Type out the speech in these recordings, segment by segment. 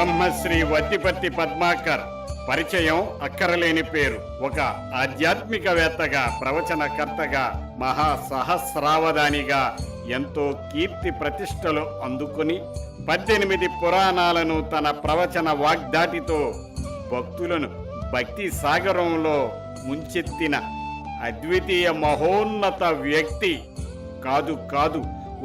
బ్రహ్మశ్రీ వద్దిపత్తి పద్మాకర్ పరిచయం అక్కరలేని పేరు. ఒక ఆధ్యాత్మికవేత్తగా, ప్రవచనకర్తగా, మహా సహస్రావధానిగా ఎంతో కీర్తి ప్రతిష్టలు అందుకుని 18 పురాణాలను తన ప్రవచన వాగ్దాటితో భక్తులను భక్తి సాగరంలో ముంచెత్తిన అద్వితీయ మహోన్నత వ్యక్తి. కాదు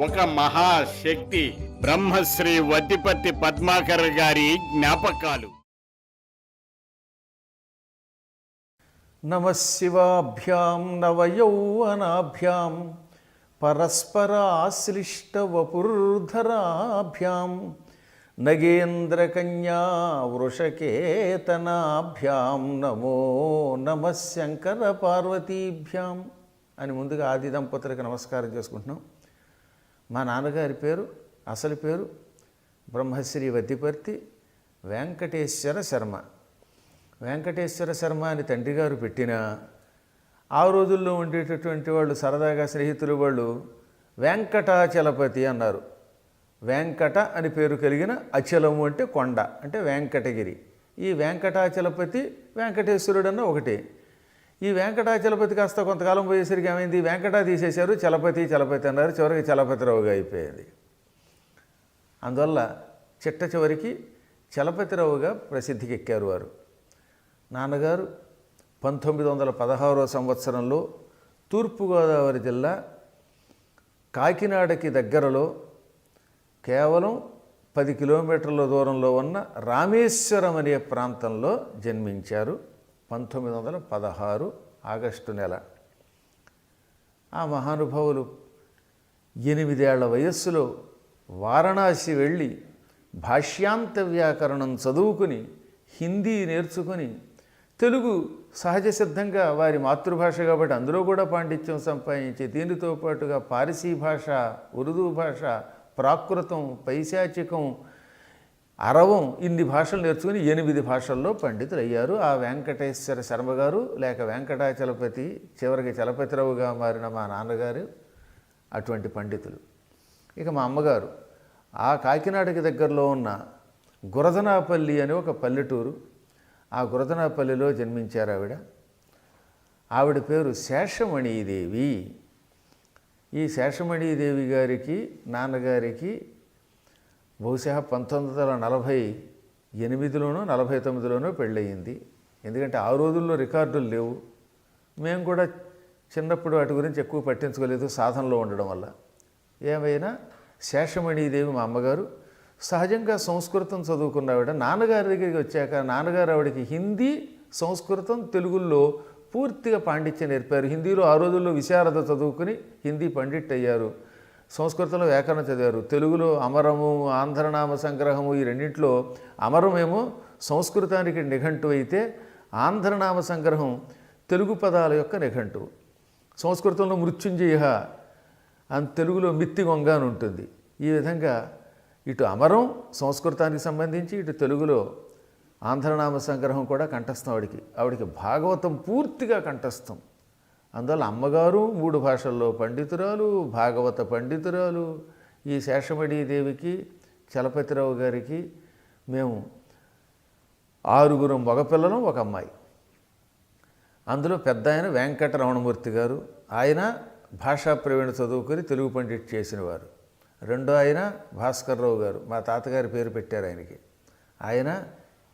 ఒక మహాశక్తి. బ్రహ్మశ్రీ వద్దిపత్తి పద్మాకర్ గారి జ్ఞాపకాలు. నమశివాభ్యాం నవయౌవనాభ్యాం పరస్పరాశ్లిష్టవపుర్ధరాభ్యాం నగేంద్రకన్యా వృషకేతనాభ్యాం నమో నమః శంకర పార్వతీభ్యాం అని ముందుగా ఆది దంపతులకు నమస్కారం చేసుకుంటున్నాం. మా నాన్నగారి పేరు, అసలు పేరు బ్రహ్మశ్రీ వద్దిపత్తి వెంకటేశ్వర శర్మ. వెంకటేశ్వర శర్మ అని తండ్రి గారు పెట్టినా ఆ రోజుల్లో ఉండేటటువంటి వాళ్ళు సరదాగా స్నేహితులు వాళ్ళు వెంకటాచలపతి అన్నారు. వెంకట అని పేరు కలిగిన అచలము అంటే కొండ అంటే వెంకటగిరి. ఈ వెంకటాచలపతి వెంకటేశ్వరుడు అన్న ఒకటే. ఈ వెంకటాచలపతి కాస్త కొంతకాలం పోయేసరికి ఏమైంది, వెంకట తీసేశారు, చలపతి అన్నారు. చివరికి చలపతిరావుగా అయిపోయింది. అందువల్ల చిట్ట చివరికి చలపతిరావుగా ప్రసిద్ధికి ఎక్కారు వారు. నాన్నగారు 1916వ సంవత్సరంలో తూర్పుగోదావరి జిల్లా కాకినాడకి దగ్గరలో కేవలం 10 కిలోమీటర్ల దూరంలో ఉన్న రామేశ్వరం అనే ప్రాంతంలో జన్మించారు. 1916 ఆగస్టు నెల. ఆ మహానుభావులు 8 ఏళ్ల వయస్సులో వారణాసి వెళ్ళి భాష్యాంత వ్యాకరణం చదువుకుని హిందీ నేర్చుకుని తెలుగు సహజ సిద్ధంగా వారి మాతృభాష కాబట్టి అందులో కూడా పాండిత్యం సంపాదించి దీనితో పాటుగా పారసీ భాష, ఉర్దూ భాష, ప్రాకృతం, పైశాచికం, అరవం ఇన్ని భాషలు నేర్చుకుని 8 భాషల్లో పండితులు అయ్యారు. ఆ వెంకటేశ్వర శర్మ గారు లేక వెంకటాచలపతి, చివరికి చలపతిరావుగా మారిన మా నాన్నగారు అటువంటి పండితులు. ఇక మా అమ్మగారు ఆ కాకినాడకి దగ్గరలో ఉన్న గురదనాపల్లి అనే ఒక పల్లెటూరు. ఆ గురదనాపల్లిలో జన్మించారు ఆవిడ. ఆవిడ పేరు శేషమణీదేవి. ఈ శేషమణీదేవి గారికి నాన్నగారికి బహుశా 1948లోనో 49లోనో పెళ్ళయింది. ఎందుకంటే ఆ రోజుల్లో రికార్డులు లేవు. మేము కూడా చిన్నప్పుడు వాటి గురించి ఎక్కువ పట్టించుకోలేదు సాధనలో ఉండడం వల్ల. ఏమైనా శేషమణీదేవి మా అమ్మగారు సహజంగా సంస్కృతం చదువుకున్నావిడ. నాన్నగారి దగ్గరికి వచ్చాక నాన్నగారు ఆవిడకి హిందీ, సంస్కృతం, తెలుగుల్లో పూర్తిగా పాండిత్యం నేర్పారు. హిందీలో ఆ రోజుల్లో విశారద చదువుకుని హిందీ పండిట్ అయ్యారు. సంస్కృతంలో వ్యాకరణం చదివారు. తెలుగులో అమరము, ఆంధ్రనామ సంగ్రహము ఈ రెండింటిలో అమరమేమో సంస్కృతానికి నిఘంటు అయితే ఆంధ్రనామ సంగ్రహం తెలుగు పదాల యొక్క నిఘంటువు. సంస్కృతంలో మృత్యుంజయ అని తెలుగులో మిత్తిగొంగ అని ఉంటుంది. ఈ విధంగా ఇటు అమరం సంస్కృతానికి సంబంధించి, ఇటు తెలుగులో ఆంధ్రనామ సంగ్రహం కూడా కంఠస్థం. ఆవిడికి భాగవతం పూర్తిగా కంఠస్థం. అందువల్ల అమ్మగారు 3 భాషల్లో పండితురాలు, భాగవత పండితురాలు. ఈ శేషమణీదేవికి, చలపతిరావు గారికి మేము 6 మగపిల్లలం, ఒక అమ్మాయి. అందులో పెద్ద ఆయన వెంకటరమణమూర్తి గారు. ఆయన భాషా ప్రవీణ చదువుకొని తెలుగు పండిట్ చేసినవారు. రెండో ఆయన భాస్కర్రావు గారు, మా తాతగారి పేరు పెట్టారు ఆయనకి. ఆయన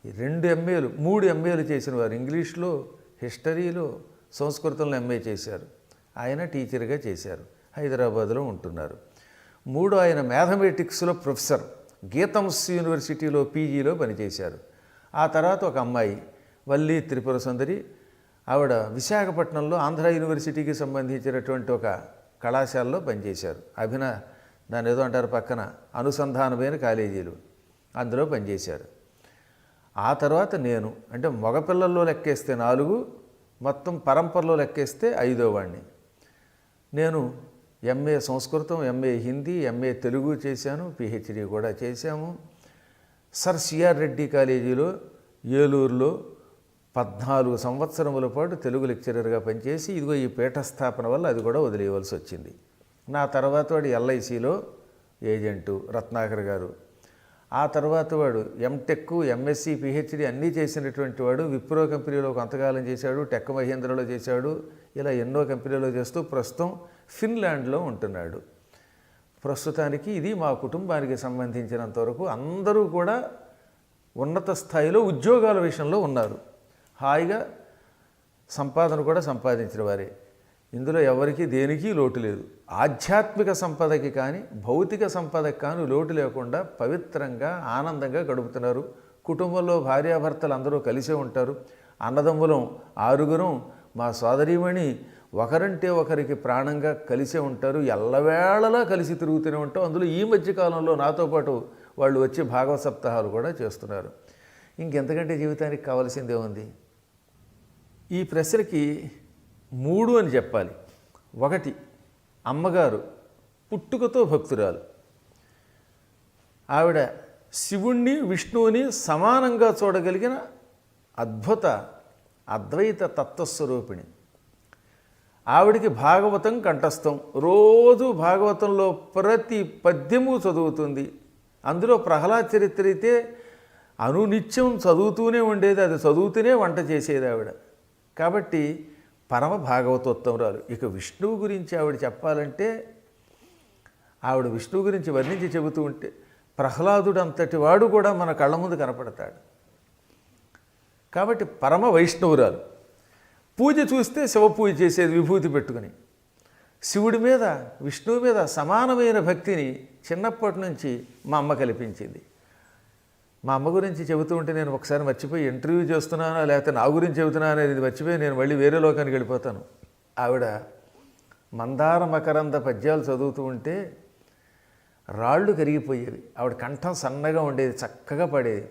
2 MAలు 3 MAలు చేసినవారు. ఇంగ్లీష్లో, హిస్టరీలో, సంస్కృతంలో MA చేశారు. ఆయన టీచర్గా చేశారు. హైదరాబాద్లో ఉంటున్నారు. 3 ఆయన మ్యాథమెటిక్స్లో ప్రొఫెసర్, గీతమ్స్ యూనివర్సిటీలో పీజీలో పనిచేశారు. ఆ తర్వాత ఒక అమ్మాయి వల్లి త్రిపుర సుందరి. ఆవిడ విశాఖపట్నంలో ఆంధ్ర యూనివర్సిటీకి సంబంధించినటువంటి ఒక కళాశాలలో పనిచేశారు. దాన్ని ఏదో అంటారు పక్కన అనుసంధానమైన కాలేజీలు, అందులో పనిచేశారు. ఆ తర్వాత నేను, అంటే మగపిల్లల్లో లెక్కేస్తే 4, మొత్తం పరంపరలో లెక్కేస్తే 5వ వాడిని. నేను MA సంస్కృతం, MA హిందీ, MA తెలుగు చేశాను. PhD కూడా చేశాము. సర్ సిఆర్ రెడ్డి కాలేజీలో ఏలూరులో 14 సంవత్సరముల పాటు తెలుగు లెక్చరర్గా పనిచేసి ఇదిగో ఈ పీఠస్థాపన వల్ల అది కూడా వదిలేయవలసి వచ్చింది. నా తర్వాత వాడు LICలో ఏజెంటు రత్నాకర్ గారు. ఆ తర్వాత వాడు ఎంటెక్, ఎంఎస్సి, పిహెచ్డి అన్నీ చేసినటువంటి వాడు విప్రో కంపెనీలో కొంతకాలం చేశాడు, టెక్ మహీంద్రలో చేశాడు, ఇలా ఎన్నో కంపెనీలో చేస్తూ ప్రస్తుతం ఫిన్లాండ్లో ఉంటున్నాడు. ప్రస్తుతానికి ఇది మా కుటుంబానికి సంబంధించినంత వరకు అందరూ కూడా ఉన్నత స్థాయిలో ఉద్యోగాల విషయంలో ఉన్నారు. హాయిగా సంపాదన కూడా సంపాదించిన వారే. ఇందులో ఎవరికి దేనికి లోటు లేదు. ఆధ్యాత్మిక సంపదకి కానీ భౌతిక సంపదకి కానీ లోటు లేకుండా పవిత్రంగా ఆనందంగా గడుపుతున్నారు. కుటుంబంలో భార్యాభర్తలు అందరూ కలిసే ఉంటారు. అన్నదమ్ములం 6 మా సోదరీమణి ఒకరంటే ఒకరికి ప్రాణంగా కలిసే ఉంటారు. ఎల్లవేళలా కలిసి తిరుగుతూనే ఉంటాం. అందులో ఈ మధ్యకాలంలో నాతో పాటు వాళ్ళు వచ్చి భాగవత సప్తాహాలు కూడా చేస్తున్నారు. ఇంకెంతకంటే జీవితానికి కావాల్సిందే ఉంది. ఈ ప్రశ్నకి 3 అని చెప్పాలి. 1, అమ్మగారు పుట్టుకతో భక్తురాలు. ఆవిడ శివుణ్ణి విష్ణువుని సమానంగా చూడగలిగిన అద్భుత అద్వైత తత్వస్వరూపిణి. ఆవిడికి భాగవతం కంఠస్థం. రోజు భాగవతంలో ప్రతి పద్యము చదువుతుంది. అందులో ప్రహ్లాద చరిత్ర అయితే అనునిత్యం చదువుతూనే ఉండేది. అది చదువుతూనే వంట చేసేది ఆవిడ. కాబట్టి పరమ భాగవతోత్తమురాలు. ఇక విష్ణువు గురించి ఆవిడ చెప్పాలంటే ఆవిడ విష్ణువు గురించి వర్ణించి చెబుతూ ఉంటే ప్రహ్లాదుడు అంతటి వాడు కూడా మన కళ్ళ ముందు కనపడతాడు. కాబట్టి పరమ వైష్ణవురాలు. పూజ చూస్తే శివ పూజ చేసేది విభూతి పెట్టుకుని. శివుడి మీద విష్ణువు మీద సమానమైన భక్తిని చిన్నప్పటి నుంచి మా అమ్మ కల్పించింది. మా అమ్మ గురించి చెబుతూ ఉంటే నేను ఒకసారి మర్చిపోయి ఇంటర్వ్యూ చేస్తున్నానా లేకపోతే నా గురించి చెబుతున్నానా అనేది మర్చిపోయి నేను మళ్ళీ వేరే లోకానికి వెళ్ళిపోతాను. ఆవిడ మందార మకరంద పద్యాలు చదువుతూ ఉంటే రాళ్ళు కరిగిపోయేవి. ఆవిడ కంఠం సన్నగా ఉండేది, చక్కగా పడేది.